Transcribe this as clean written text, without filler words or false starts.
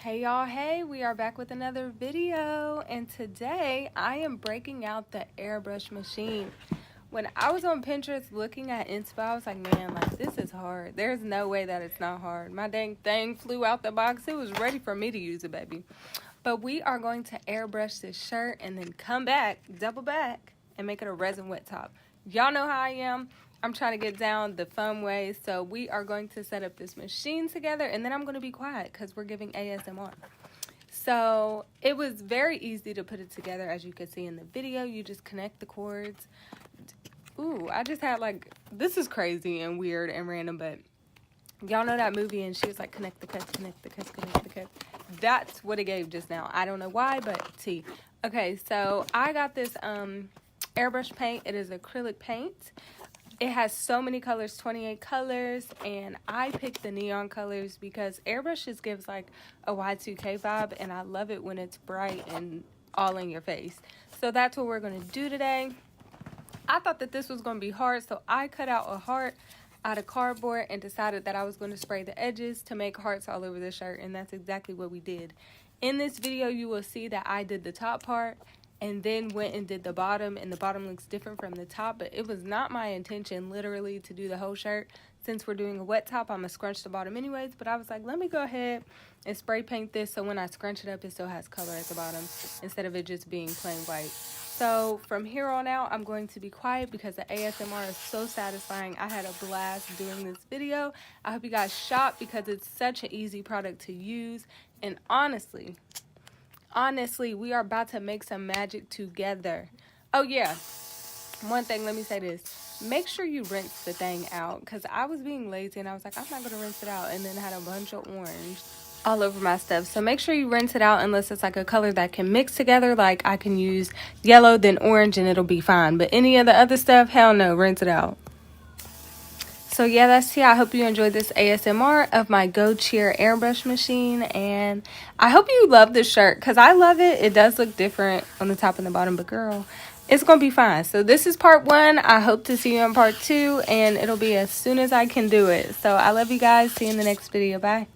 Hey y'all, hey, we are back with another video, and today I am breaking out the airbrush machine. When I was on Pinterest looking at inspo, I was like, man, this is hard. There's no way that it's not hard. My dang thing flew out the box. It was ready for me to use it, baby. But we are going to airbrush this shirt and then come back, double back, and make it a resin wet top. Y'all know how I am. I'm trying to get down the fun way. So we are going to set up this machine together, and then I'm going to be quiet because we're giving ASMR. So it was very easy to put it together, as you can see in the video. You just connect the cords. Ooh, I just had this is crazy and weird and random, but y'all know that movie and she was like, connect the cuts, connect the cuts, connect the cuts. That's what it gave just now. I don't know why, but T. Okay, so I got this airbrush paint. It is acrylic paint. It has so many colors, 28 colors, and I picked the neon colors because airbrush just gives like a Y2K vibe, and I love it when it's bright and all in your face. So that's what we're going to do today. I thought that this was going to be hard, so I cut out a heart out of cardboard and decided that I was going to spray the edges to make hearts all over the shirt, and that's exactly what we did. In this video, you will see that I did the top part and then went and did the bottom, and the bottom looks different from the top, but it was not my intention literally to do the whole shirt. Since we're doing a wet top, I'm gonna scrunch the bottom anyways, but I was like, let me go ahead and spray paint this so when I scrunch it up, it still has color at the bottom instead of it just being plain white. So from here on out, I'm going to be quiet because the ASMR is so satisfying. I had a blast doing this video. I hope you guys shop because it's such an easy product to use, and honestly, we are about to make some magic together. Oh yeah, one thing, let me say this. Make sure you rinse the thing out, because I was being lazy and I was like, I'm not going to rinse it out, and then had a bunch of orange all over my stuff. So make sure you rinse it out unless it's like a color that can mix together. Like I can use yellow then orange and it'll be fine, but any of the other stuff, hell no, rinse it out. So yeah, that's it. I hope you enjoyed this ASMR of my Go Cheer airbrush machine, and I hope you love this shirt because I love it. It does look different on the top and the bottom, but girl, it's gonna be fine. So this is part 1. I hope to see you in part 2, and it'll be as soon as I can do it. So I love you guys. See you in the next video. Bye.